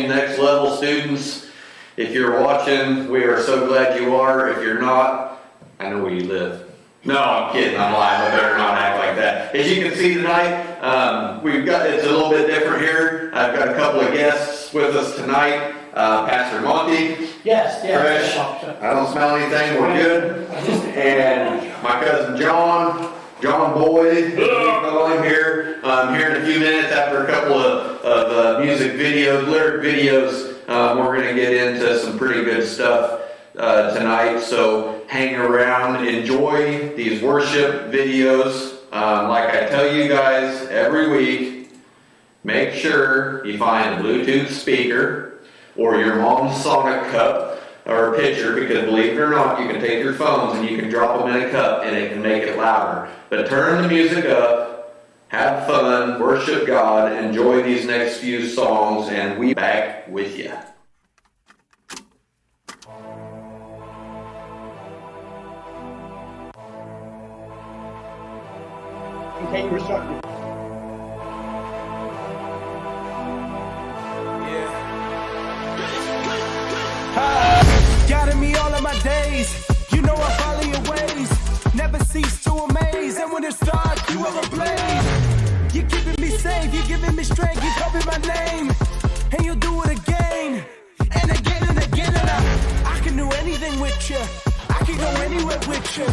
you next level students, if you're watching, we are so glad you are. If you're not, I know where you live. No, I'm kidding, I'm lying, I better not act like that. As you can see tonight, it's a little bit different here. I've got a couple of guests with us tonight. Pastor Monty. Yes. Fresh. I don't smell anything, we're good. And my cousin John Boyd, I'm here. Here in a few minutes after a couple of music videos, lyric videos, we're going to get into some pretty good stuff tonight. So hang around, enjoy these worship videos. Like I tell you guys every week, make sure you find a Bluetooth speaker or your mom's Sonic cup or a pitcher, because believe it or not, you can take your phones and you can drop them in a cup and it can make it louder. But turn the music up, have fun, worship God, enjoy these next few songs, and we back with you. Okay, you're starting. Guiding me all of my days, you know I follow your ways, never cease to amaze, and when it's dark, you ever blaze. You're keeping me safe, you're giving me strength, you're covering my name, and you'll do it again, and again and again, and I can do anything with you, I can go anywhere with you.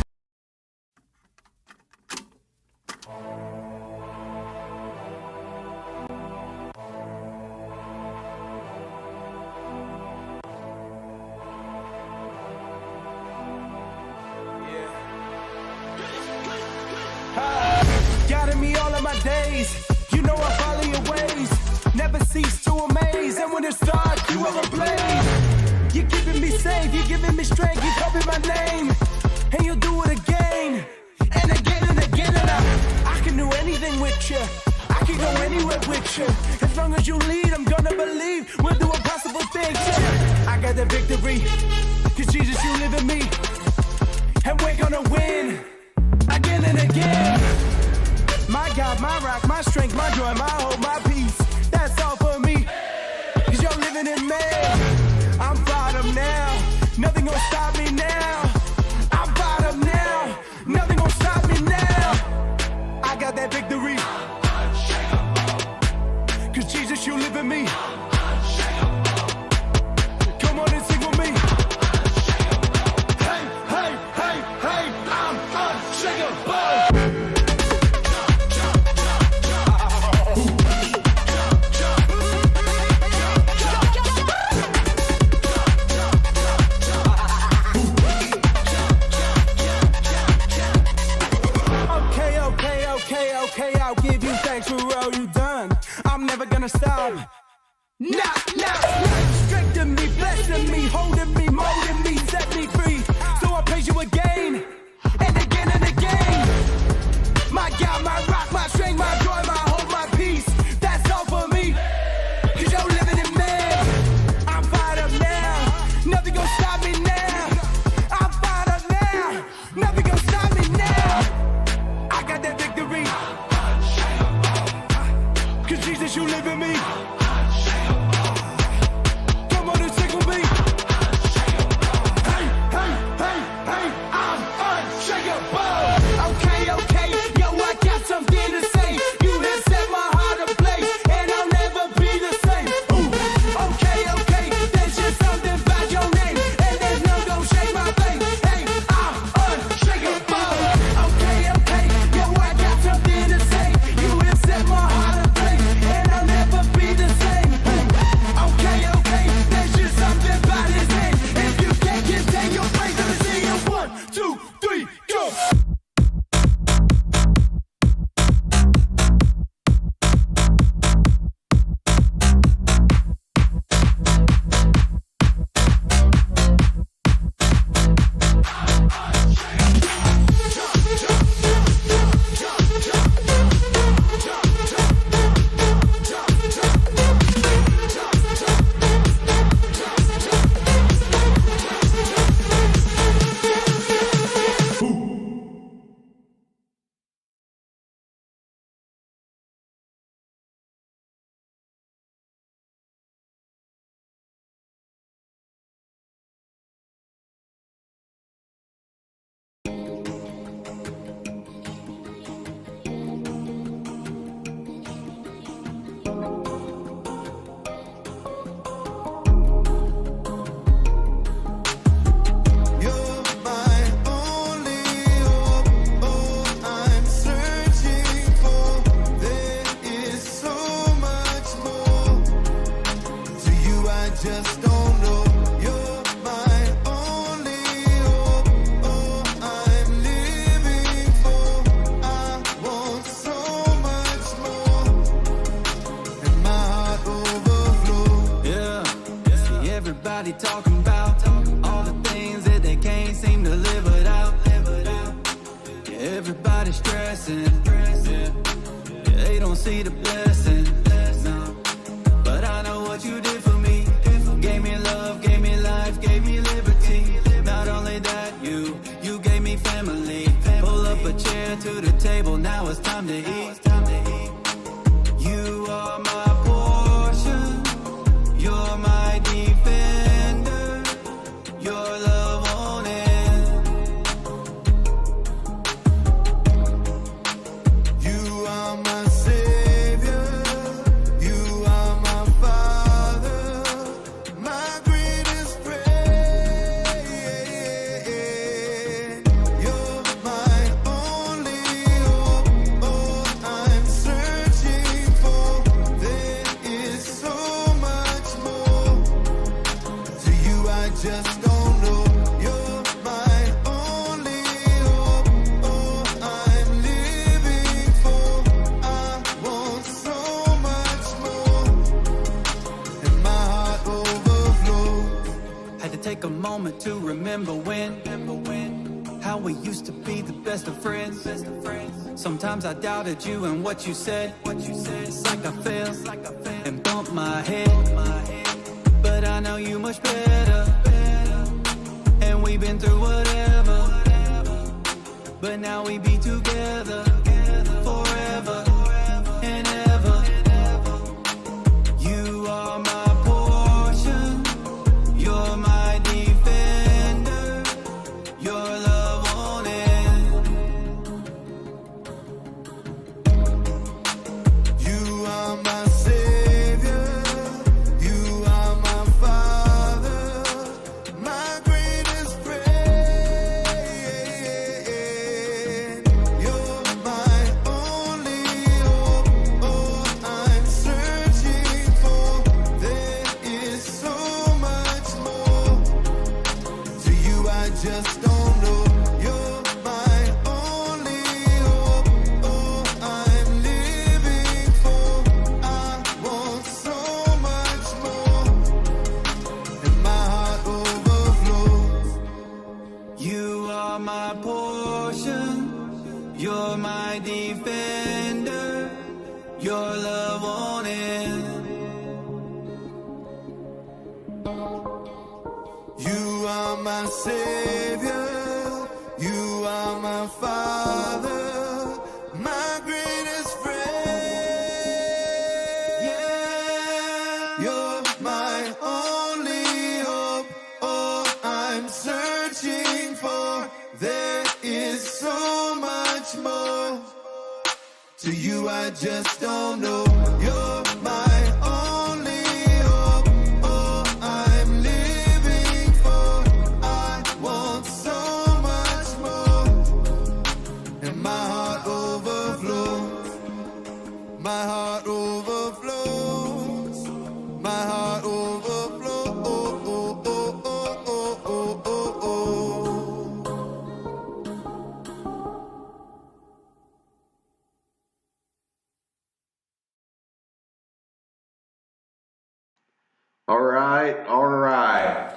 Guiding me all of my days, you know I follow your ways, never cease to amaze, and when it's dark, you ever blaze. You're keeping me safe, you're giving me strength, you copy my name, and you'll do it again, and again and again, and I can do anything with you, I can go anywhere with you, as long as you lead, I'm gonna believe, we'll do impossible things, yeah. I got the victory, cause Jesus, you live in me, and we're gonna win, again and again. My God, my rock, my strength, my joy, my hope, my peace. That's all for me. Cause you're living in me. I'm fired up now. Nothing gonna stop me now. I'm fired up now. Nothing gonna stop me now. I got that victory. Cause Jesus, you live in me. Come on and sing with me. Hey, hey, hey, hey, I'm unshakable. Okay, I'll give you thanks for all you done. I'm never gonna stop. Nah. Strengthen me, blessing me, holding me, molding me, set me free. So I praise you again, and again and again. My God, my rock, my strength, my joy, my hope, my peace. That's all for me. Cause you're living in me. I'm fired up now. Nothing gonna stop me now. I'm fired up now. Nothing gonna stop me now. I got that victory. Cause Jesus, you live in me. Come on and sing with me. Hey, I'm unshakable. Okay, yo, I got something. just don't know. You're my only hope. Oh, I'm living for. I want so much more, and my heart overflows. Yeah, see everybody talking about all the things that they can't seem to live without. Yeah, everybody stressing. Yeah, they don't see the blessing. No. But I know what you did for me. Gave me love, gave me life, gave me liberty. Not only that, you gave me family. Pull up a chair to the table, now it's time to eat. You are my portion. You're my defender. Your love won't end. You are my savior. You are my father. My greatest friend. You're my only hope. Oh, I'm searching for. There is so much more. To you I just don't know. You're my only hope. Oh, I'm living for. I want so much more, and my heart overflows. Had to take a moment to remember when how we used to be the best of friends. Sometimes I doubted you and what you said. It's like I fell and bumped my head. But I know you much better, and we've been through whatever. But now we be together forever and ever. You are my portion. You're my defender. Your love won't end. You are my savior. You are my father. My greatest friend. You're my only hope. Oh, I'm searching for. There is so much more. To you I just don't know. You're my only hope. Oh, I'm living for. I want so much more, and my heart overflows. You are my portion. You're my defender. Your love won't end. You are my savior. You are my father. My greatest friend. Yeah, you're my only hope. Oh, I'm searching for. There is so much more. To you I just don't know. You're my only hope. Oh, I'm living for. I want so much more, and my heart overflows. My heart overflows. My heart overflows. Oh, oh, oh, oh, oh, oh, oh, oh. All right, all right.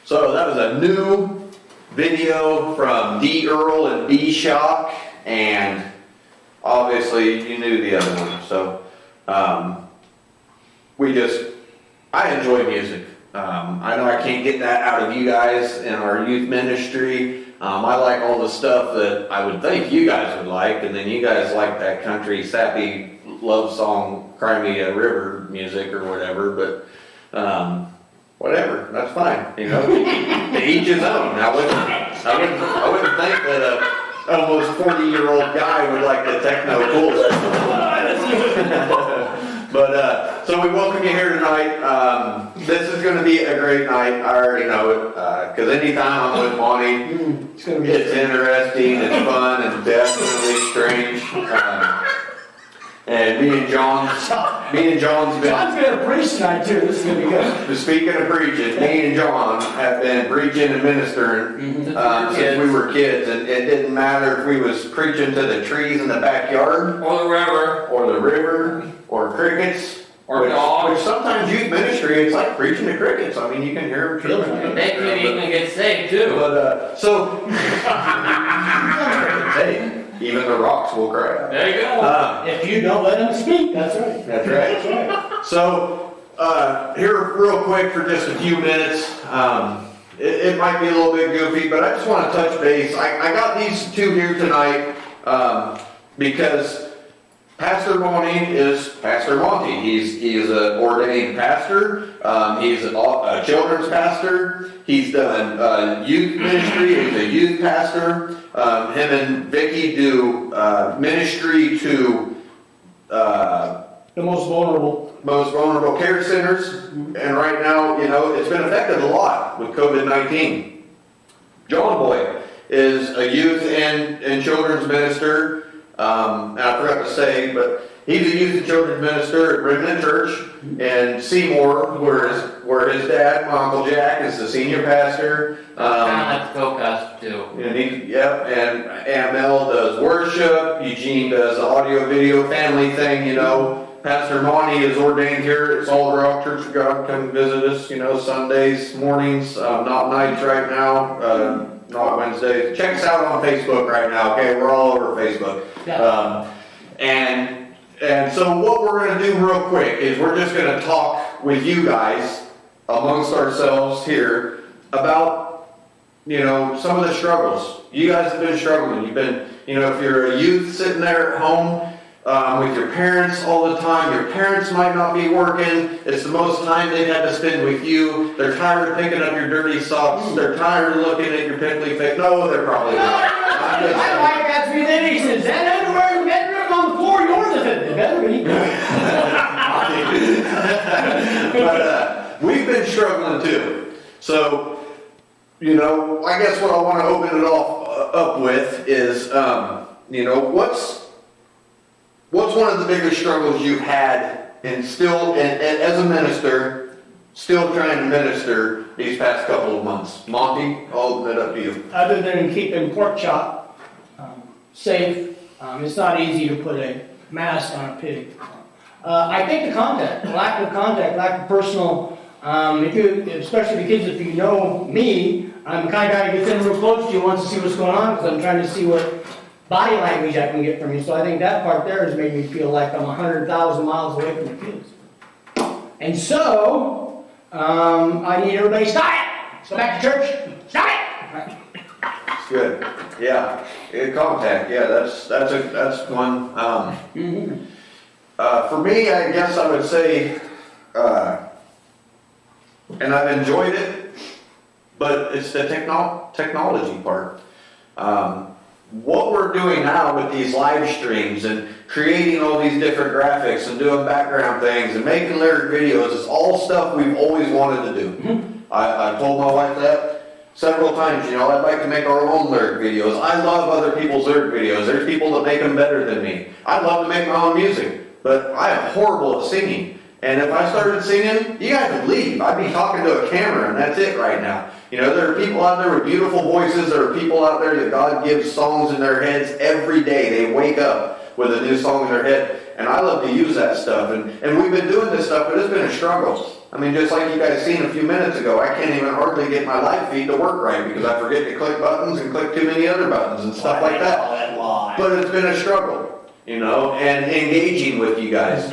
So that was a new video from D. Earl and B. Shock, and obviously you knew the other one. So I enjoy music. I know I can't get that out of you guys in our youth ministry. I like all the stuff that I would think you guys would like, and then you guys like that country sappy love song, Cry Me a River music or whatever, but whatever, that's fine, you know, to each his own. I wouldn't think that a almost 40-year-old guy would like the techno cool stuff. But, so we welcome you here tonight. This is going to be a great night. I already know it, because anytime I'm with Monty, it's interesting, it's fun, and definitely strange. And me and John's been, John's gonna preach tonight too, this is gonna be good. speaking of preaching, me and John have been preaching and ministering since we were kids. And it didn't matter if we was preaching to the trees in the backyard, Or the river. or crickets, Or dogs. which sometimes youth ministry, it's like preaching to crickets. I mean, you can hear them chirping. They could even get saved too. But, hey, even the rocks will cry. There you go. If you don't let him speak, that's right. That's right. That's right. So, here real quick for just a few minutes, it might be a little bit goofy, but I just want to touch base. I got these two here tonight, because Pastor Monty is Pastor Monty. He's an ordained pastor. He's a children's pastor. He's done youth ministry. He's a youth pastor. Him and Vicky do ministry to The most vulnerable care centers. And right now, it's been affected a lot with COVID-19. John Boy is a youth and children's minister. And I forgot to say, but he's a youth and children's minister at Remnant Church in Seymour, where his dad, my Uncle Jack, is the senior pastor. Kind of like the co-pastor too. And Amel does worship. Eugene does the audio video family thing, Pastor Monty is ordained here at Solid Rock Church of God. Come visit us, Sundays, mornings, not nights right now. Not Wednesdays. Check us out on Facebook right now, okay? We're all over Facebook. Yeah. And so what we're going to do real quick is we're just going to talk with you guys amongst ourselves here about, some of the struggles. You guys have been struggling. You've been, if you're a youth sitting there at home, with your parents all the time. Your parents might not be working. It's the most time they've had to spend with you. They're tired of picking up your dirty socks. They're tired of looking at your pimply face. No, they're probably not. I like that 3 days. He says, that underwear in the bedroom on the floor, yours is it? It better be. But we've been struggling too. So, I guess what I want to open it up with is, what's one of the biggest struggles you've had and still, and as a minister, still trying to minister these past couple of months? Monty, I'll open it up to you. Other than keeping pork chop safe, it's not easy to put a mask on a pig. I think the lack of personal, especially the kids, if you know me, I'm the kind of guy who gets in real close to you, wants to see what's going on, because I'm trying to see what body language I can get from you. So I think that part there has made me feel like I'm 100,000 miles away from the kids. And so, I need everybody to stop it! Let's go back to church. Stop it! It's good. Yeah. Contact. Yeah, that's one. For me, I guess I would say, and I've enjoyed it, but it's the technology part. What we're doing now with these live streams and creating all these different graphics and doing background things and making lyric videos is all stuff we've always wanted to do. I told my wife that several times, I'd like to make our own lyric videos. I love other people's lyric videos. There's people that make them better than me. I'd love to make my own music, but I am horrible at singing. And if I started singing, you guys would leave. I'd be talking to a camera, and that's it right now. There are people out there with beautiful voices. There are people out there that God gives songs in their heads every day. They wake up with a new song in their head. And I love to use that stuff. And we've been doing this stuff, but it's been a struggle. I mean, just like you guys seen a few minutes ago, I can't even hardly get my live feed to work right because I forget to click buttons and click too many other buttons and stuff like that. But it's been a struggle, and engaging with you guys.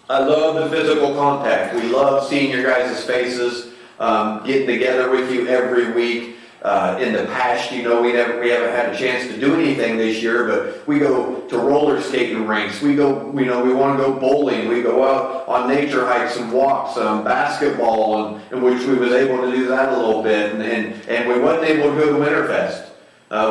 I love the physical contact. We love seeing your guys' faces, getting together with you every week. In the past, we haven't had a chance to do anything this year, but we go to roller skating rinks. We go, we want to go bowling. We go out on nature hikes and walks, basketball, in which we was able to do that a little bit, and we wasn't able to go to Winterfest.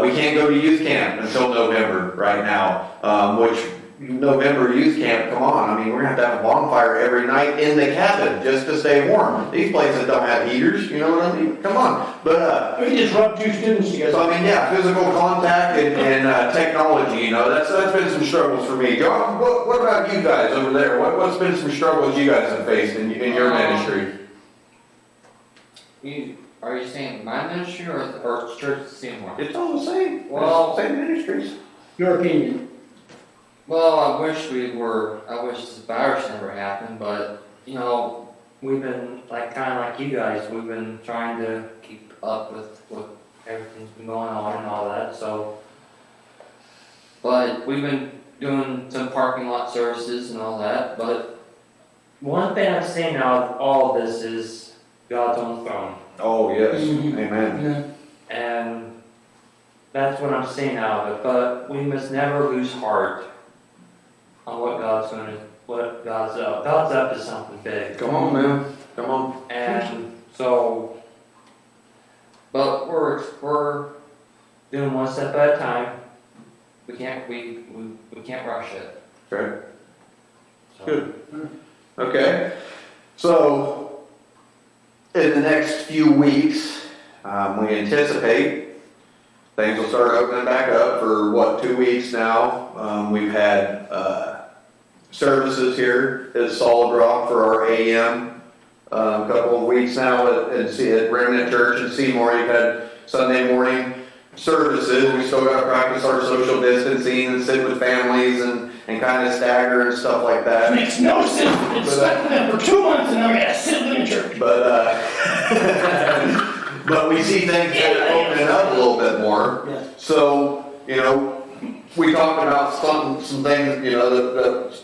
We can't go to youth camp until November right now, which November youth camp, come on, I mean, we're gonna have a bonfire every night in the cabin just to stay warm. These places don't have heaters, you know what I mean? Come on, but, We just rub two students so together. I mean, yeah, physical contact and technology, you know, that's been some struggles for me. John, what about you guys over there? What's been some struggles you guys have faced in your ministry? Are you saying my ministry or Church Seymour? It's all the same. Well- Same ministries. Your opinion. Well, I wish this virus never happened, but, you know, we've been, kinda like you guys, we've been trying to keep up with everything's been going on and all that, so. But we've been doing some parking lot services and all that, but one thing I'm saying out of all of this is God's on the throne. Oh, yes, Mhm. amen. Yeah. And that's what I'm saying out of it, but we must never lose heart on what God's up. God's up to something big. Come on, man, come on. And so, but we're doing one step at a time. We can't rush it. Okay. So. Good. Okay, so in the next few weeks, we anticipate things will start opening back up for 2 weeks now. We've had services here at Solid Rock for our AM. A couple of weeks now at Remnant Church in Seymour. You've had Sunday morning services. We still got to practice our social distancing and sit with families and kind of stagger and stuff like It that. makes no sense. I've been stuck with them for 2 months and now I gotta sit in the church. But but we see things kind of opening up a little bit more. Yes. So, you know, we talked about some things, you know, that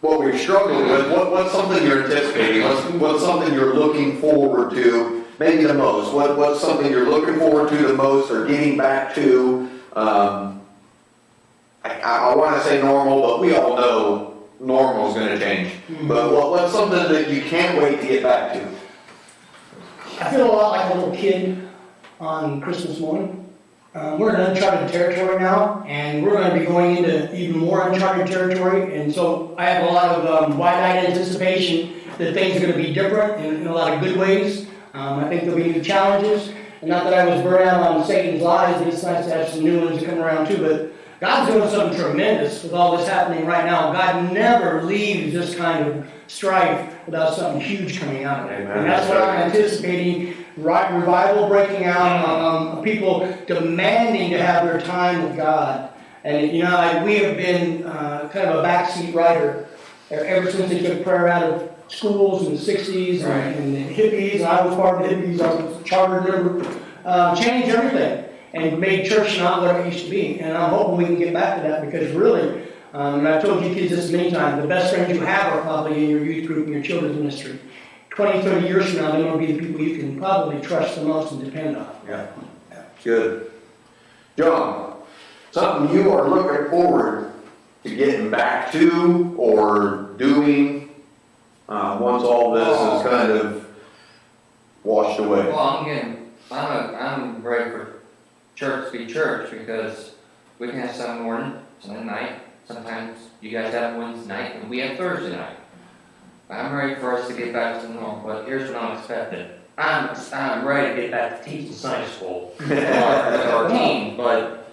what we've struggled with. What's something you're anticipating? What's something you're looking forward to? Maybe the most. What's something you're looking forward to the most, or getting back to? I want to say normal, but we all know normal is going to change. But what's something that you can't wait to get back to? I feel a lot like a little kid on Christmas morning. We're in uncharted territory now, and we're going to be going into even more uncharted territory. And so I have a lot of wide-eyed anticipation that things are going to be different in a lot of good ways. I think there'll be new challenges. And not that I was burned out on Satan's lies, but it's nice to have some new ones to come around too. But God's doing something tremendous with all this happening right now. God never leaves this kind of strife without something huge coming out of it. Amen. And that's what I'm anticipating. Revival breaking out, people demanding to have their time with God. And you know, we have been kind of a backseat rider ever since they took prayer out of schools in the 60s and the hippies. And I was part of the hippies. I was a charter member. Changed everything and made church not what it used to be. And I'm hoping we can get back to that, because really, and I've told you kids this many times, the best friends you have are probably in your youth group and your children's ministry. 20, 30 years from now, they're going to be the people you can probably trust the most and depend on. Yeah, good. John, something you are looking forward to getting back to or doing once all this is kind of washed away? Well, I'm ready for church to be church, because we can have Sunday morning, Sunday night. Sometimes you guys have Wednesday night, and we have Thursday night. I'm ready for us to get back to normal, but here's what I'm expecting. I'm ready to get back to teaching Sunday school with our team, but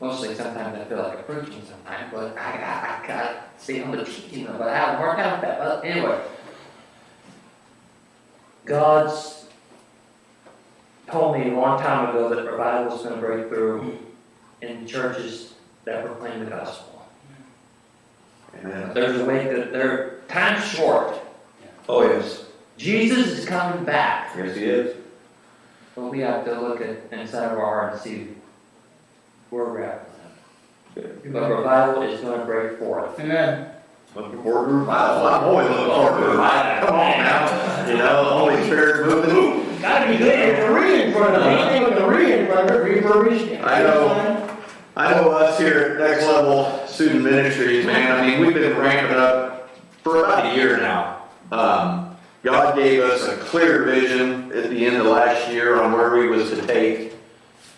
mostly sometimes I feel like I'm preaching sometimes, but I gotta stay on the teaching, but I haven't worked out that. But anyway, God's told me a long time ago that revival is going to break through in churches that proclaim the gospel. Amen. There's a way that time's short. Oh, yes. Jesus is coming back. Yes, he is. But we have to look at inside of our heart and see where we're at with him. But revival is going to break forth. Amen. Looking forward to revival. I'm always looking forward to revival. Come on now. You know, the Holy Spirit's moving. Gotta be good with the re in front of it. Anything with the re in front of it, refurbished. I know us here at Next Level Student Ministries, man, I mean, we've been ramping up for about a year now. God gave us a clear vision at the end of last year on where we was to take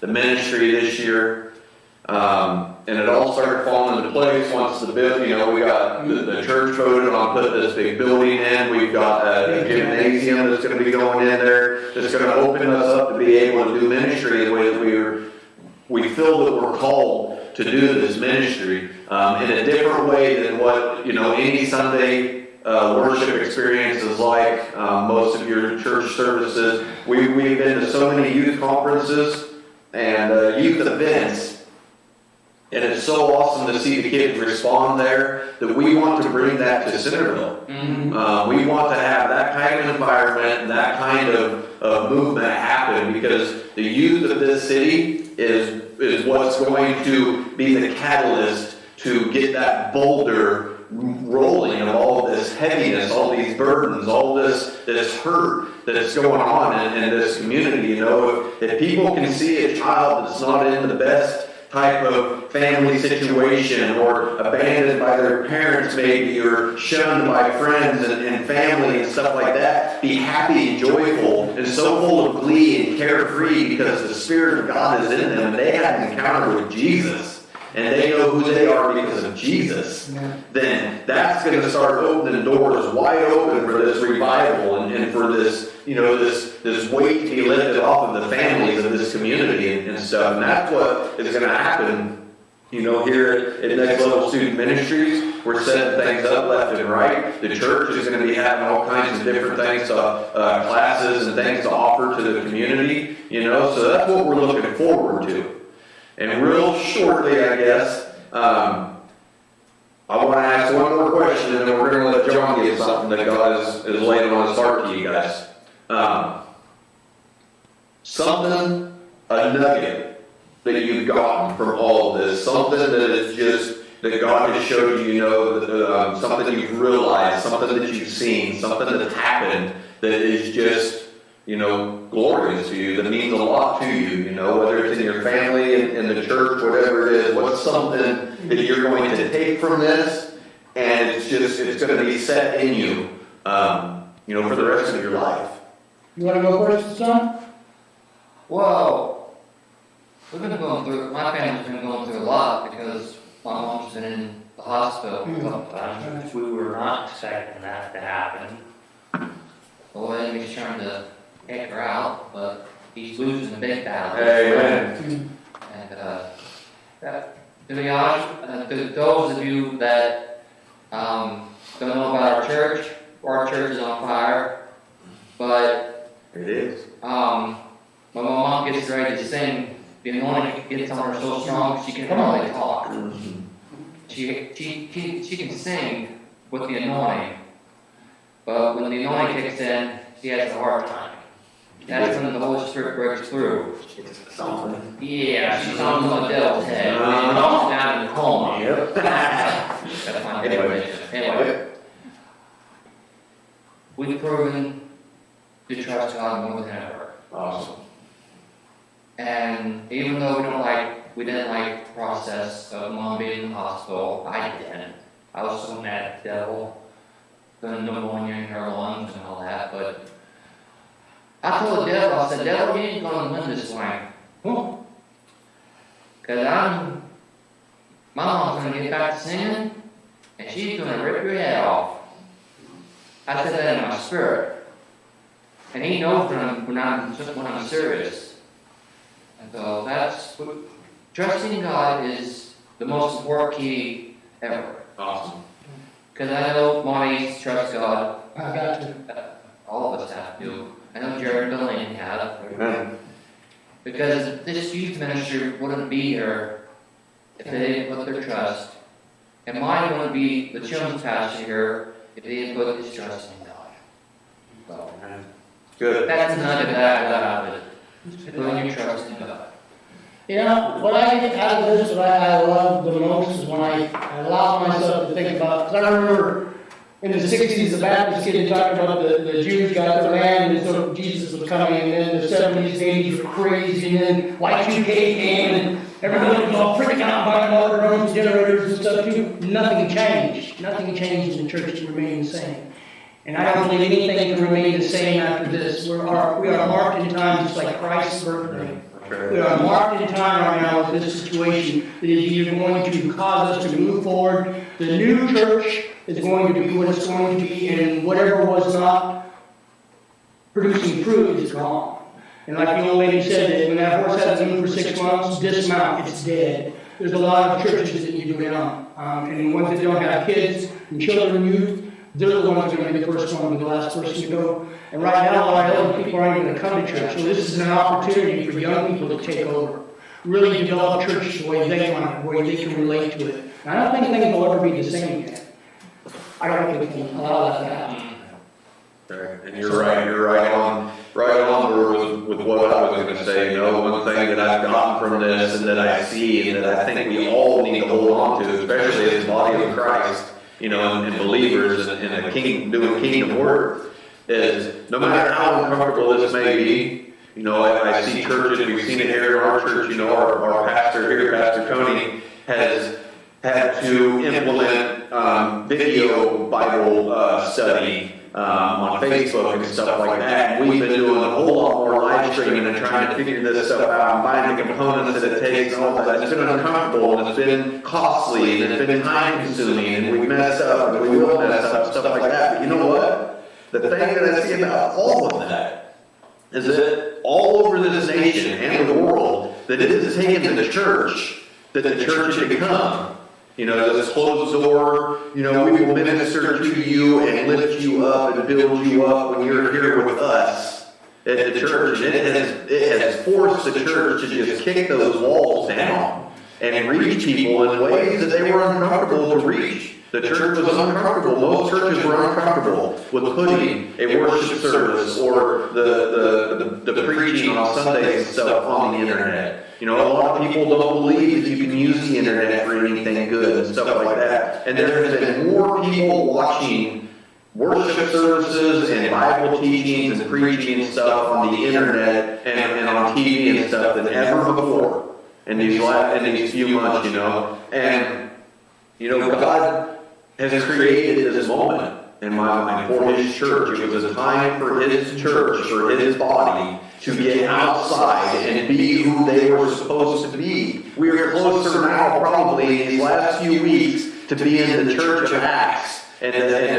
the ministry this year. And it all started falling into place once the bill, you know, we got, the church voted on putting this big building in. We've got a gymnasium that's gonna be going in there, that's gonna open us up to be able to do ministry the way that we feel that we're called to do this ministry, in a different way than what, you know, any Sunday worship experience is like, most of your church services. We've been to so many youth conferences and youth events. And it's so awesome to see the kids respond there that we want to bring that to Centerville. We want to have that kind of environment and that kind of movement happen because the youth of this city is what's going to be the catalyst to get that boulder rolling of all of this heaviness, all these burdens, all this hurt that is going on in this community. You know, if people can see a child that's not in the best type of family situation or abandoned by their parents maybe or shunned by friends and family and stuff like that, be happy and joyful and so full of glee and carefree because the Spirit of God is in them. They had an encounter with Jesus and they know who they are because of Jesus. Then that's going to start opening doors wide open for this revival and for this, you know, this weight to be lifted off of the families of this community and stuff. And that's what is going to happen, you know, here at Next Level Student Ministries. We're setting things up left and right. The church is going to be having all kinds of different things, classes and things to offer to the community, you know, so that's what we're looking forward to. And real shortly, I guess, I want to ask one more question, and then we're going to let John give something that God is laying on his heart to you guys. A nugget that you've gotten from all of this, something that is just, that God has showed you, you know, something you've realized, something that you've seen, something that's happened that is just, you know, glorious to you, that means a lot to you, you know, whether it's in your family, in the church, whatever it is. What's something that you're going to take from this, and it's going to be set in you, you know, for the rest of your life. You want to go first, son? Well, we've been going through, my family's been going through a lot because my mom's been in the hospital a couple times. We were not expecting that to happen. The enemy's trying to take her out, but he's losing the big battle. Amen. And to be honest, to those of you that don't know about our church is on fire, but It is. when my mom gets ready to sing, the anointing gets on her so strong she can hardly talk. She can sing with the anointing, but when the anointing kicks in, she has a hard time. That's when the Holy Spirit breaks through. Yeah, she's on the devil's head. And knocks down in the coma. Yep. That's my definition. Anyway, we've proven to trust God more than ever. Awesome. And even though we didn't like the process of mom being in the hospital, I didn't. I was so mad at the devil, the pneumonia in her lungs and all that, but I told the devil, I said, devil, you ain't gonna win this one. Cause my mom's gonna get back to singing, and she's gonna rip your head off. I said that in my spirit. And he knows when I'm serious. And so that's, trusting God is the most important key ever. Awesome. Because I know mommies trust God. I got to. All of us have to. I know Jared and Delaney have. Amen. Because this youth ministry wouldn't be here if they didn't put their trust. And mine wouldn't be the children's pastor here if they didn't put his trust in God. So, Good. that's another that I got out of it. Putting your trust in God. You know, what I get out of this, what I love the most is when I allow myself to think about, because I remember in the 60s, the Baptist kid talking about the Jews got their land, and so Jesus was coming, and then the 70s, 80s were crazy, and then Y2K came, and everybody was all freaking out by motor homes, generators and stuff too. Nothing changed. Nothing changed in the church to remain the same. And I don't believe anything can remain the same after this. We are marked in time just like Christ's birthday. We are marked in time right now with this situation that is either going to cause us to move forward. The new church is going to be what it's going to be, and whatever was not producing fruit is gone. And like the old lady said, that when that horse hasn't moved for 6 months, dismount, it's dead. There's a lot of churches that need to go down. And the ones that don't have kids and children and youth, they're the ones that are going to be the first one and the last person to go. And right now, a lot of other people aren't even going to come to church. So this is an opportunity for young people to take over. Really develop church the way they want it, where they can relate to it. And I don't think things will ever be the same again. I don't think we can allow that to happen. Right. And you're right on with what I was going to say. You know, one thing that I've gotten from this and that I see and that I think we all need to hold on to, especially as the body of Christ, you know, and believers in a doing kingdom work, is no matter how uncomfortable this may be, you know, I see churches, we've seen it here in our church, you know, our pastor here, Pastor Tony, has had to implement video Bible study on Facebook and stuff like that. And we've been doing a whole lot more live streaming and trying to figure this stuff out and find the components that it takes and all that. It's been uncomfortable and it's been costly and it's been time consuming and we've messed up and we will mess up, stuff like that. But you know what? The thing that I see about all of that is that all over this nation and the world, that it has taken the church that the church had become. You know, this closed door, you know, we will minister to you and lift you up and build you up when you're here with us at the church. And it has forced the church to just kick those walls down and reach people in ways that they were uncomfortable to reach. The church was uncomfortable. Most churches were uncomfortable with putting a worship service or the preaching on Sundays and stuff on the internet. You know, a lot of people don't believe that you can use the internet for anything good and stuff like that. And there has been more people watching worship services and Bible teachings and preaching and stuff on the internet and on TV and stuff than ever before in these few months, you know. And, you know, God has created this moment in my mind for His church. It was a time for His church, for His body, to get outside and be who they were supposed to be. We are closer now, probably in these last few weeks, to be in the church of Acts and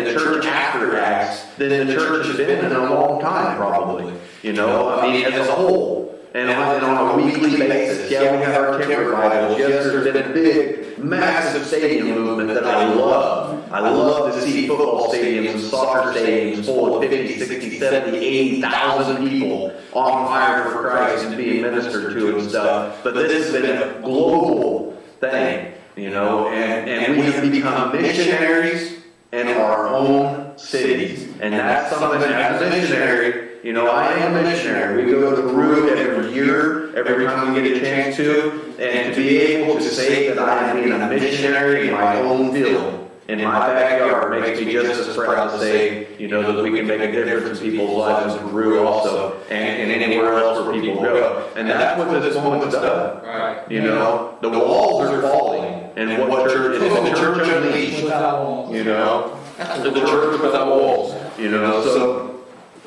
the church after Acts than the church has been in a long time, probably. You know, I mean, as a whole. And on a weekly basis. Yeah, we have our tent revivals. Yes, there's been a big, massive stadium movement that I love. I love to see football stadiums and soccer stadiums full of 50, 60, 70, 80,000 people on fire for Christ and being ministered to and stuff. But this has been a global thing, you know, and we have become missionaries in our own cities. And that's something that, as a missionary, you know, I am a missionary. We go to Peru every year, every time we get a chance to, and to be able to say that I am being a missionary in my own field, in my backyard, makes me just as proud to say, you know, that we can make a difference in people's lives in Peru also, and anywhere else where people go. And that's what this moment's done. Right. You know, the walls are falling, and what church is the church unleashed? You know, the church without walls. You know, so.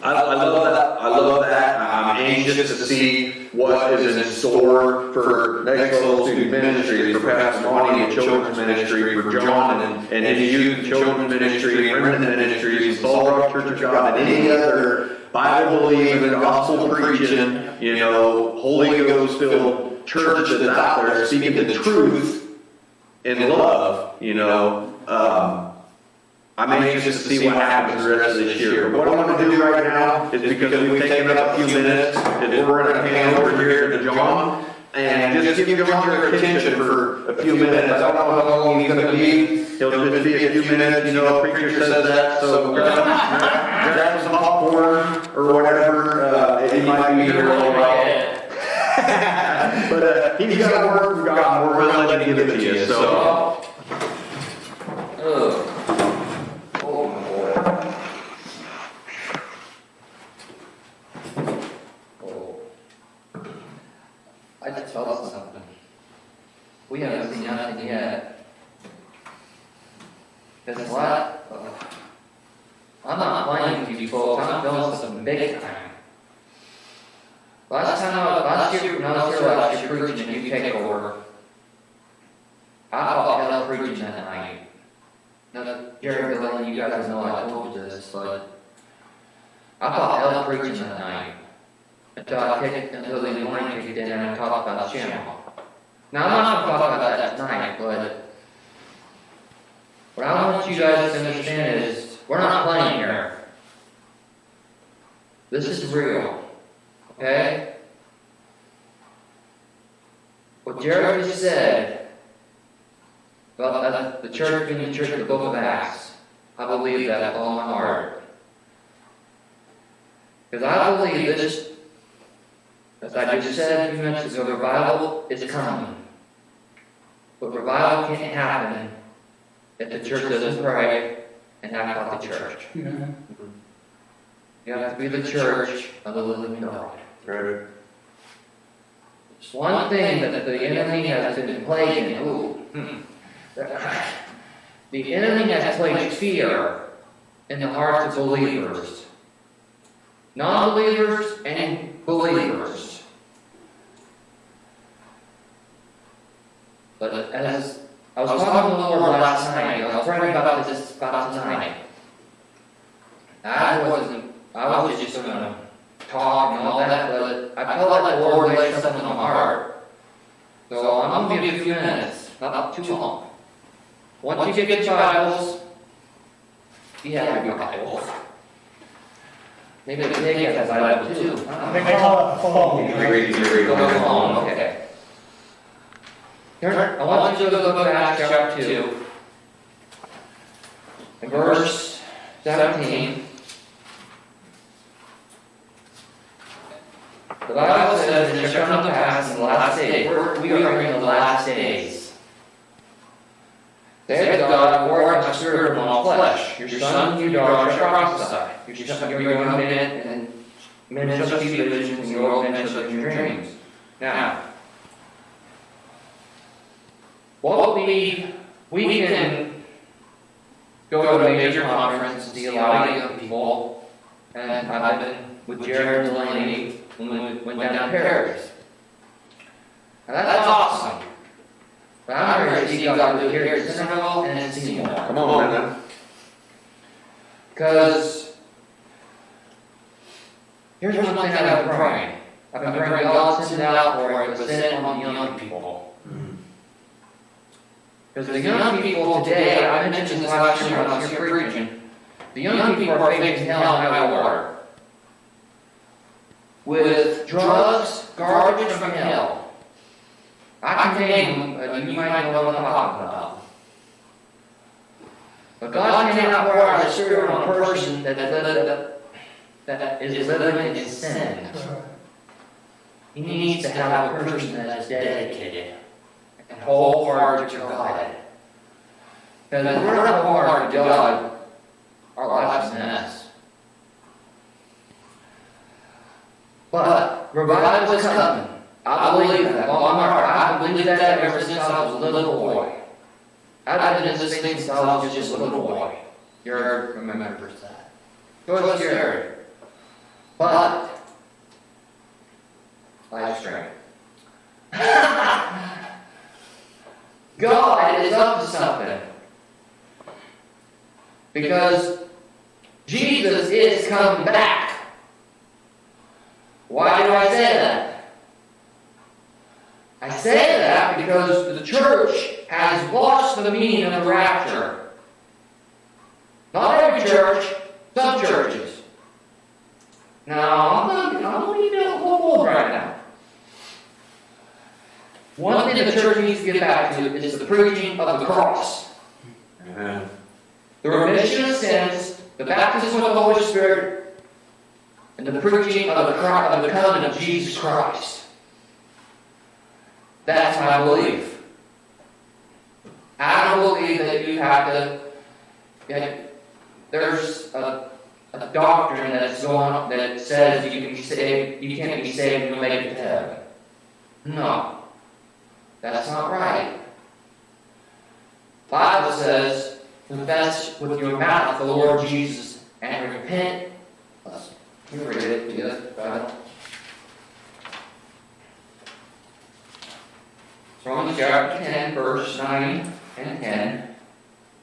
I love that. I love that. I'm anxious to see what is in store for Next Level Student Ministries, for Pastor Monty and Children's Ministry, for John and his youth and children's ministry, Remnant Ministries, Soul Rock Church of God, and any other Bible-believing, gospel-preaching, you know, Holy Ghost-filled church that's out there speaking the truth in love, you know. I'm anxious to see what happens the rest of this year. But what I'm going to do right now is, because we've taken up a few minutes, is we're going to pan over here to John and just give John your attention for a few minutes. I don't know how long he's going to be. He'll just be a few minutes. You know, a preacher says that, so grab some popcorn or whatever. He might be here a little while. But he's got a word from God, and we're going to let him give it to you. So. I just felt something. We haven't seen nothing yet. There's a lot of, I'm not playing with you folks, I'm feeling something big time. Last year, when I was here last year preaching and you take over, I felt hell preaching that night. Now, Jerry, Glenn, you guys know I told you this, but I felt hell preaching that night. Until the morning kicked in and I talked about Shamrock. Now, I'm not going to talk about that tonight, but what I want you guys to understand is, we're not playing here. This is real. Okay? What Jared just said about the church being the church of the book of Acts, I believe that with all my heart. Because I believe this, as I just said a few minutes ago, revival is coming. But revival can't happen if the church doesn't pray and act like the church. Mhm. You have to be the church of the living God. Right. It's one thing that the enemy has been plaguing. The enemy has placed fear in the hearts of believers. Non-believers and believers. But as I was talking to the Lord last night, I was praying about this about tonight. I was just going to talk and all that, but I felt like the Lord laid something on my heart. So I'm going to give you a few minutes, not too long. Once you get your Bibles, you have your Bibles. Maybe the pig has a Bible too. They call it a phone. Okay. I want you to go to the book of Acts chapter 2, and verse 17. The Bible says, "And it shall come to pass in the last days." We are in the last days. Saith God, "Pour out my spirit upon all flesh. Your son and your daughter shall prophesy. Your young men and men shall see visions, and your old men shall dream dreams." Now, what we can go to a major conference and see a lot of young people, and I've been with Jared and Delaney when we went down to Paris. Now that's awesome. But I'm ready to see God do it here at Centerville and in Seymour. Come on, man. Because here's one thing I've been praying. I've been praying God send it out for it, but send it on the young people. Because the young people today, I mentioned this last year when I was here preaching, the young people are facing hell and high water. With drugs, garbage from hell. I can name them, but you might know what I'm talking about. But God cannot pour out His Spirit on a person that is living in sin. He needs to have a person that is dedicated and wholehearted to God. Because if we're not wholehearted to God, our life's a mess. But revival is coming. I believe that. Well, my heart, I believe that ever since I was a little boy. I've been in this thing since I was just a little boy. Jared remembers that. So was Jared. But live stream. God is up to something. Because Jesus is coming back. Why do I say that? I say that because the church has lost the meaning of the rapture. Not every church, some churches. Now, I'm going to be a little bold right now. One thing the church needs to get back to is the preaching of the cross. Amen. The remission of sins, the baptism of the Holy Spirit, and the preaching of the covenant of Jesus Christ. That's my belief. I don't believe that you have to. There's a doctrine that's going on that says you can be saved. You can't be saved and you'll make it to heaven. No, that's not right. The Bible says, confess with your mouth the Lord Jesus and repent. You read it, yes, Bible. chapter 10, verse 9 and 10.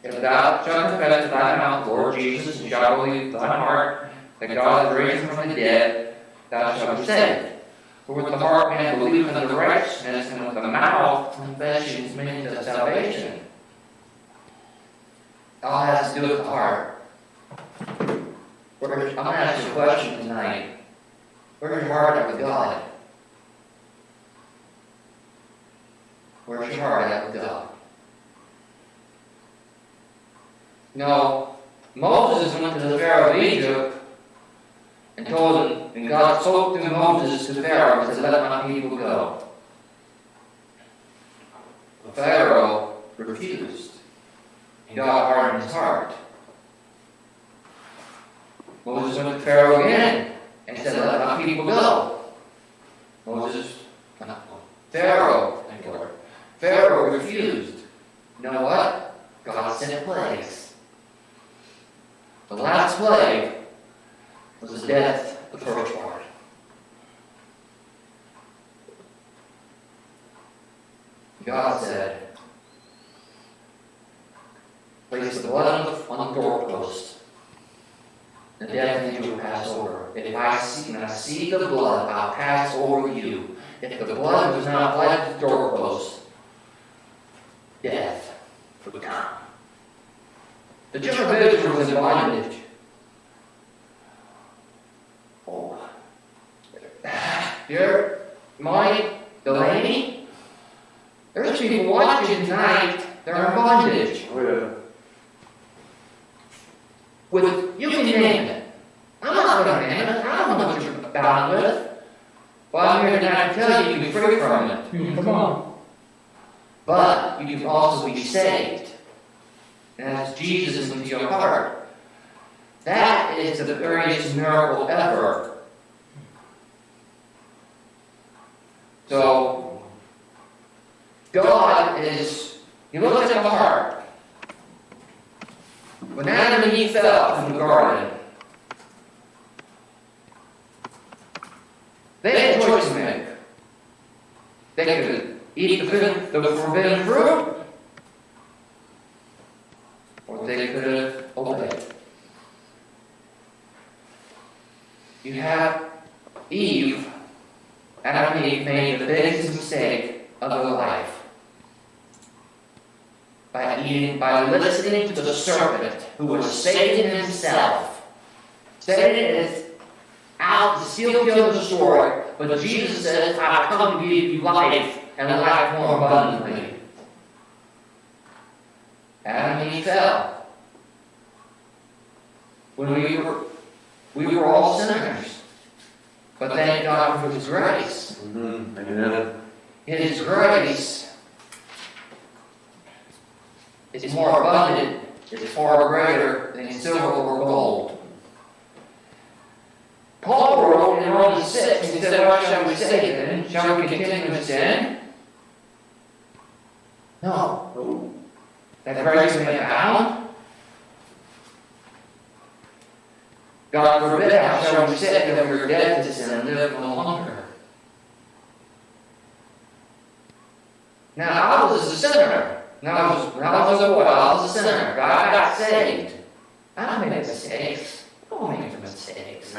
If thou shalt confess with thy mouth, Lord Jesus, and shalt believe with thine heart that God has raised him from the dead, thou shalt be saved. For with the heart man believeth unto righteousness, and with the mouth confession is made unto salvation. All has to do with the heart. I'm going to ask you a question tonight. Where's your heart at with God? Where's your heart at with God? No, Moses went to the Pharaoh of Egypt and told him, and God spoke through Moses to Pharaoh and said, let my people go. The Pharaoh refused. And God hardened his heart. Moses went to Pharaoh again and said, let my people go. Pharaoh refused. You know what? God sent plagues. The last plague was the death of the firstborn. God said, place the blood on the doorpost. The death angel will pass over. When I see the blood, I'll pass over you. If the blood was not applied to the doorpost, death would come. The children of Israel was in bondage. Oh. Dear Mike, Delaney, there's people watching tonight, they're in bondage. Oh, yeah. With, you can name it. I'm not going to name it. I don't know what you're bound with. Well, I'm here tonight to tell you you can be free from it. Come on. But you can also be saved. And that's Jesus into your heart. That is the greatest miracle ever. So, God is, He looks at the heart. When Adam and Eve fell from the garden, they had a choice to make. They could eat the forbidden fruit, or they could have obeyed. You have Eve, Adam and Eve made the biggest mistake of their life. By listening to the serpent, who was Satan himself. Satan is out to steal, kill, and destroy, but Jesus says, I've come to give you life, and life more abundantly. Adam and Eve fell. When we were all sinners. But thank God for His grace. Amen. His grace is more abundant, is far greater than silver or gold. Paul wrote in Romans 6, he said, what shall we say then? Shall we continue in sin? No. That grace may abound? God forbid, how shall we say that we are dead to sin and live no longer? Now, I was a sinner. When I was a boy, I was a sinner. I got saved. I don't make mistakes. I don't make mistakes.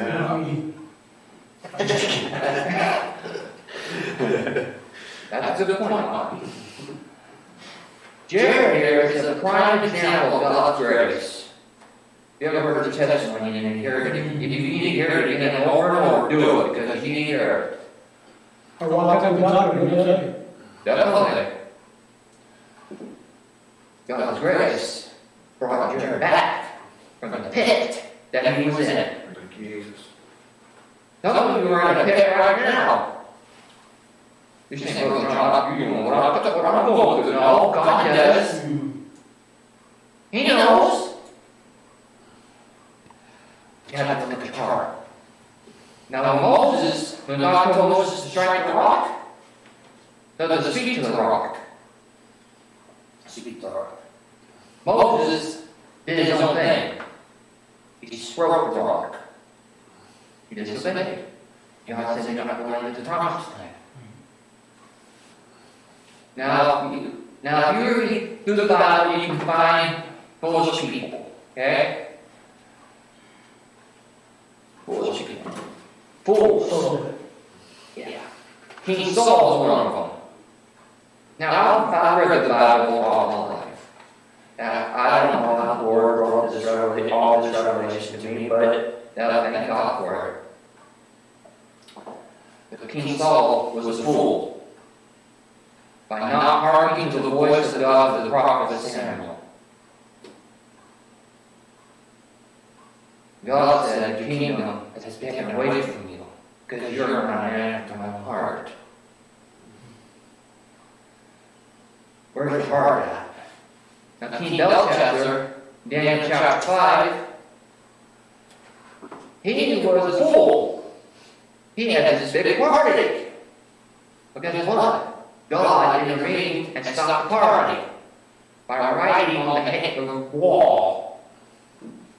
That's a good point, Bobby. Jared here is a prime example of God's grace. You ever heard the testimony and you hear it? If you need to hear it again over and over, do it because you need to hear it. Or walk up with God and he'll tell you. Definitely. God's grace brought Jared back from the pit that he was in. Thank you, Jesus. Some of you are in a pit right now. You think, well, John, you know what I'm going through. No, God does. He knows. You have to look at your heart. Now, when God told Moses to strike the rock, to speak to the rock. Speak to the rock. Moses did his own thing. He spoke the rock. He disobeyed. God said, you're not going into the promised land. Now, if you read through the Bible, you can find foolish people, okay? Foolish people. Fools. Yeah. King Saul was one of them. Now, I've read the Bible all my life. Now, I don't know how the Lord brought all this revelation to me, but thank God for it. But King Saul was a fool by not hearkening to the voice of God through the prophet Samuel. God said, "Your kingdom has been taken away from you because you're not a man after my own heart." Where's your heart at? Now, King Belshazzar, Daniel chapter 5, he was a fool. He had this big party. But guess what? God intervened and stopped the party by writing on the wall.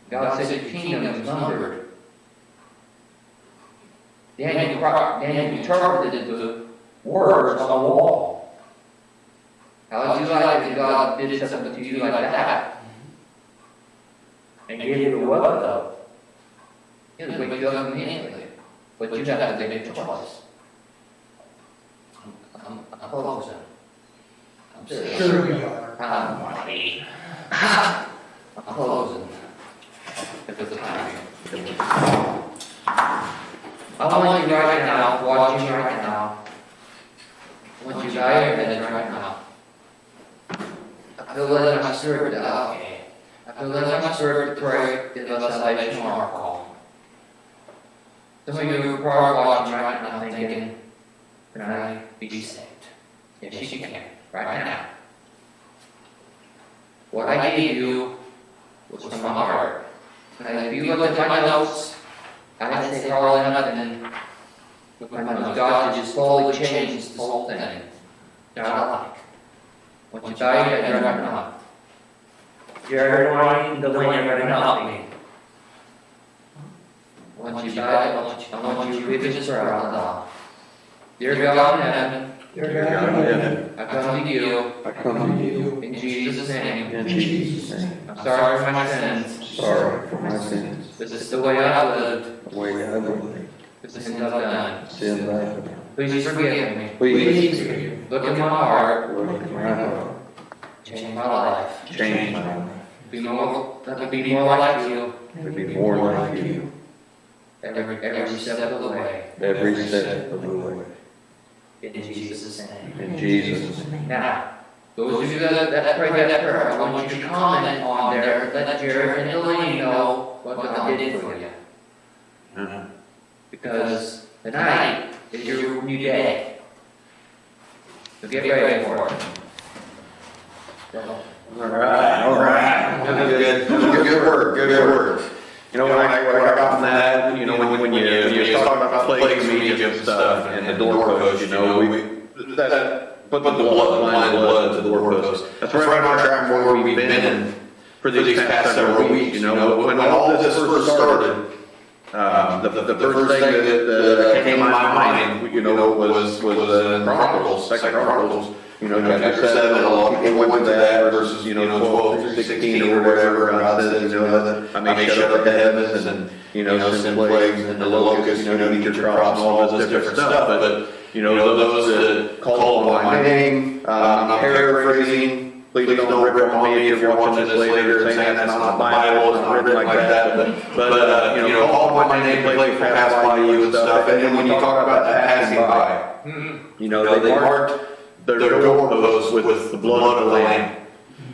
God said the kingdom is numbered. Daniel interpreted the words on the wall. How would you like if God did something to you like that? And gave you what though? He would wake you up immediately. But you have to make a choice. I'm closing. I'm serious. Sure we are. I'm closing. If it's time. I want you right now, watching right now. I want you to bow your heads right now. I feel led in my spirit to I feel led in my spirit to pray in the salvation altar call. Some of you are probably watching right now thinking, can I be saved? Yes, you can, right now. What I gave you was from my heart. And if you look at my notes, I didn't say probably nothing with my notes. God just slowly changed this whole thing. That I like. I want you to bow your head right now. You're anointing the one you're going to help me. I want you to bow, I want you to read this prayer out loud. Dear God in heaven, I come to you. I come to you In Jesus' name. in Jesus' name. I'm sorry for my sins. Sorry for my sins, This is the way I lived. the way I live, This is the sins I've done. sins I have done. Please forgive me. Please Look in my heart. look at my heart, Change my life. change my life, Let me be more like you. to be more like you Every step of the way. every step of the way. In Jesus' name. In Jesus' name. Now, those of you that prayed that prayer, I want you to comment on there. Let Jared and Elaine know what God did for you. Because tonight is your new day. So get ready for it. All right. Good word, good word. You know, when I got from that, you know, when you talk about plagues of Egypt and stuff, and the doorpost, you know, that put the blood to the doorpost. That's right on our track where we've been in for these past several weeks, you know. When all this first started, the first thing that came to my mind, you know, was Chronicles, 2 Chronicles. You know, chapter 7, a lot of people went to that verses, 12 through 16 or whatever. God says, that I may shut up the heavens and, send plagues and the locusts, eat your crops and all this different stuff. But, those that call on my name, I'm paraphrasing. Please don't rip on me if you're watching this later and saying that's not the Bible, it's not written like that. But call on my name, plagues will pass by you and stuff. And then when you talk about that passing by, they marked their doorposts with the blood of the Lamb.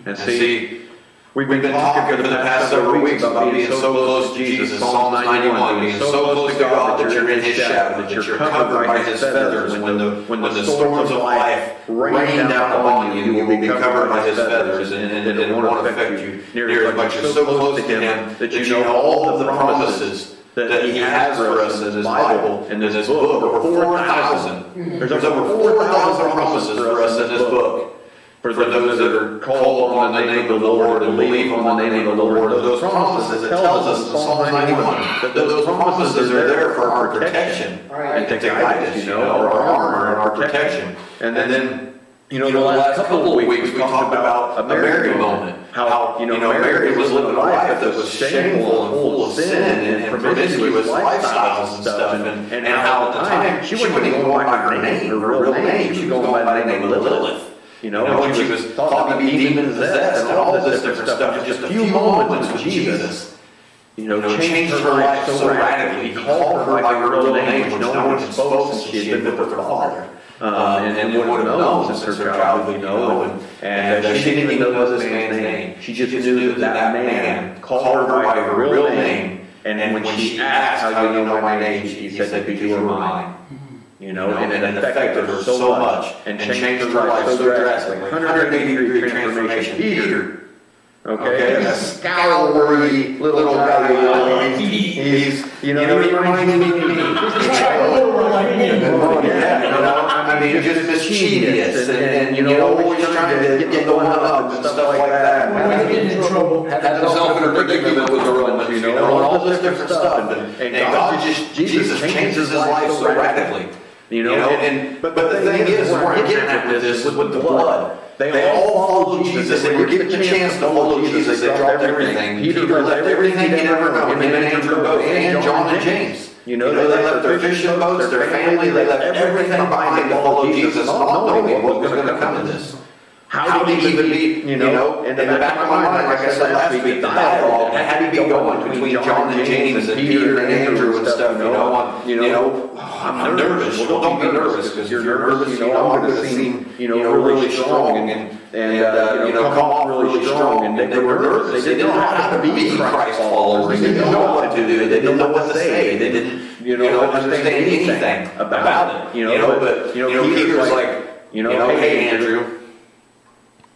And see, we've been talking for the past several weeks about being so close to Jesus, Psalm 91, being so close to God that you're in His shadow, that you're covered by His feathers. When the storms of life rain down upon you, you will be covered by His feathers, and it won't affect you near as much. You're so close to Him that you know all of the promises that He has for us in His Bible, in this book. Over 4,000. There's over 4,000 promises for us in this book. For those that are called on the name of the Lord and believe on the name of the Lord. Those promises, it tells us in Psalm 91, that those promises are there for our protection. And to guide us, our armor and our protection. And then the last couple of weeks, we talked about a Mary moment. How, Mary was living a life that was shameful and full of sin and promiscuous lifestyles and stuff. And how at the time, she wouldn't even go by her name, her real name. She was going by the name Lilith. When she was thought to be demon possessed and all this different stuff. Just a few moments with Jesus, changed her life so radically. He called her by her real name, which no one had spoken since she had been with her father. And would have known since her childhood, and she didn't even know this man's name. She just knew that man called her by her real name, and when she asked, how do you know my name, he said, because you are mine. And it affected her so much, and changed her life so drastically. 180-degree transformation. Peter, okay, a scoury little guy, he's, he reminds me of me. Just mischievous, and always trying to get the one up and stuff like that. Had himself in a predicament with the Romans, and all this different stuff. And God Jesus changes his life so radically. But the thing is, where I'm getting at with this, with the blood, they all followed Jesus. They were given the chance to follow Jesus. They dropped everything. Peter left everything he'd ever known. Him and Andrew both, and John and James. They left their fishing boats, their family, they left everything behind to follow Jesus, not knowing what was going to come of this. How did he even be, in the back of my mind, like I said last week, the dialogue, how did he be going between John and James and Peter and Andrew and stuff, I'm nervous. Well, don't be nervous, because you're nervous, I'm going to seem, really strong and come off really strong. And they were nervous. They didn't know how to be Christ followers. They didn't know what to do. They didn't know what to say. They didn't, understand anything about it. But Peter's like, hey, Andrew.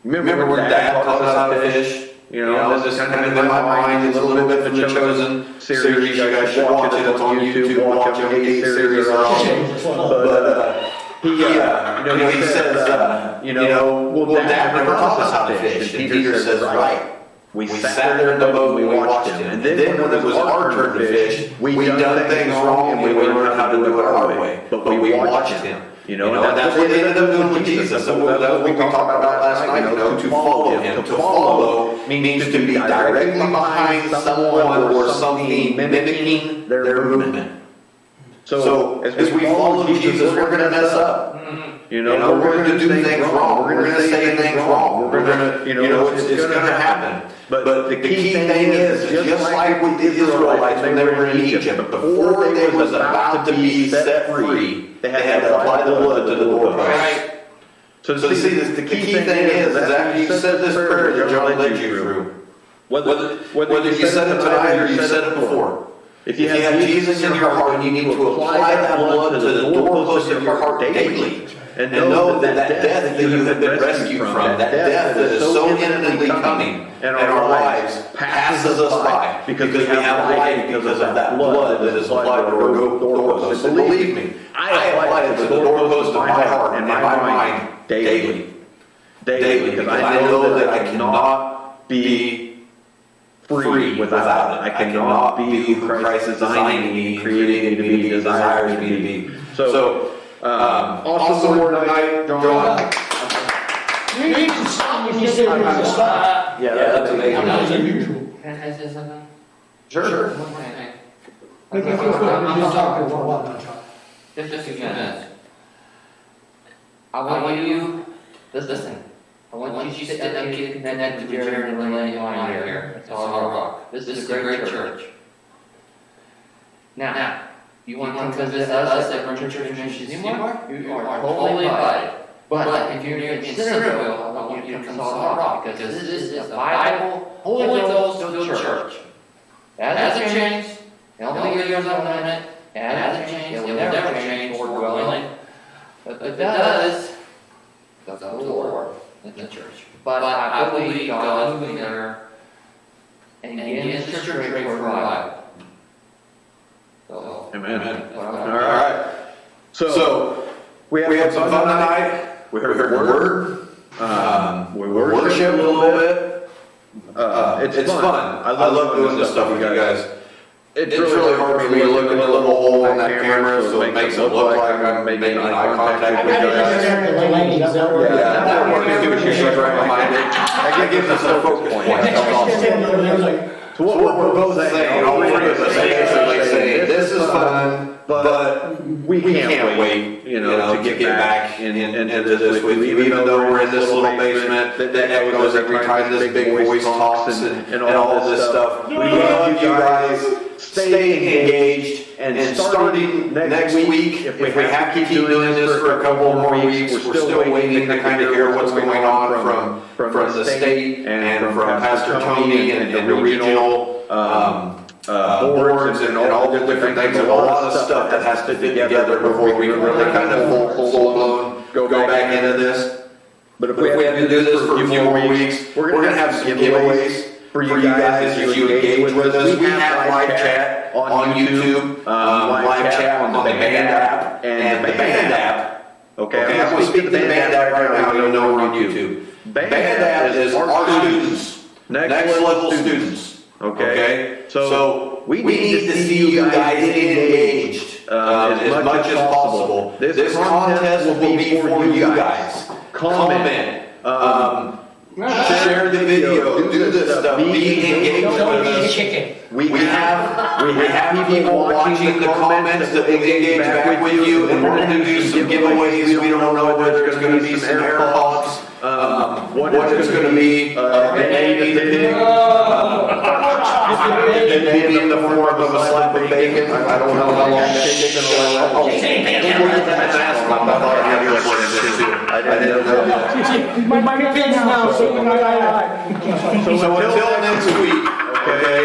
Remember when Dad taught us how to fish? This is kind of in my mind. It's a little bit from the Chosen series. You guys should watch it. It's on YouTube. Watch them. These series are awesome. But he says, well, Dad never taught us how to fish. And Peter says, right. We sat there in the boat and we watched him. And then when it was our turn to fish, we done things wrong and we learned how to do it our way. But we watched him. And that's what they ended up doing with Jesus. That was what we talked about last night, to follow him. To follow means to be directly behind someone or something mimicking their movement. So as we follow Jesus, we're going to mess up. We're going to do things wrong. We're going to say things wrong. We're going to, it's going to happen. But the key thing is, just like with the Israelites when they were in Egypt, before they was about to be set free, they had to apply the blood to the doorpost. Right. So see, the key thing is after you said this prayer that John led you through, whether you said it tonight or you said it before, if you have Jesus in your heart, you need to apply that blood to the doorpost of your heart daily. And know that death that you have been rescued from, that death that is so imminently coming in our lives, passes us by because we have life because of that blood that is applied to our doorpost. And believe me, I apply it to the doorpost of my heart and my mind daily. Because I know that I cannot be free without it. I cannot be who Christ designed me, created me to be, desires me to be. So awesome word tonight, John. You need to stop when you say we're going to stop. Yeah, that's amazing. That was unusual. Can I say something? Sure. One thing. Make me feel good. We've been talking for a while now, John. Just a few minutes. I want you, listen. I want you to sit down and get connected with Jared and Lynn on here. It's all rock. This is a great church. Now, you want to come visit us at Church of Ministries anymore? You are totally invited. But if you're in Centerville, I want you to come to Solid Rock, because this is a Bible, Holy Ghost-filled church. It hasn't changed. The only years I've known it, it hasn't changed. It will never change, Lord willing. But it does, that's the Lord in the church. But I believe God is moving there, and again, this church ready for revival. So, Amen. All right. So we had some fun tonight. We heard the word. We worshiped a little bit. It's fun. I love doing this stuff with you guys. it's really hard for me to look in the little hole in that camera, so it makes it look like I'm making eye contact with you guys. Yeah, that works too, she's right behind it. That gives us a focus point. That's awesome. So what we're both saying, all three of us are basically saying, this is fun, but we can't wait, to get back into this with you, even though we're in this little basement that echoes every time this big voice talks and all of this stuff. We love you guys, stay engaged, and starting next week, if we have to keep doing this for a couple more weeks, we're still waiting to kind of hear what's going on from the state and from Pastor Tony and the regional boards and all the different things. There's a lot of stuff that has to fit together before we can really kind of full blown go back into this. But if we have to do this for a few more weeks, we're gonna have some giveaways for you guys as you engage with us. We have live chat on YouTube, live chat on the Band app, and the Band app. Okay, I'm going to speak to the Band app right now. You'll know we're on YouTube. Band app is our students, next level students. Okay, so we need to see you guys engaged as much as possible. This contest will be for you guys. Comment. Share the video, do this stuff, be engaged with us. We have people watching the comments that will engage back with you, and we're gonna do some giveaways. We don't know whether it's gonna be some air pops, what it's gonna be, maybe the pig. Maybe in the form of a slab of bacon. I don't know how long that pig's gonna last. I thought I had your question too. I didn't know. My kids now, so So until next week, okay?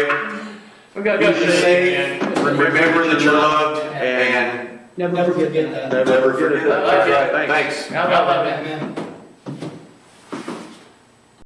Be safe, remember that you're loved, and never forget that. never forget that. That's right, thanks. How about that, man?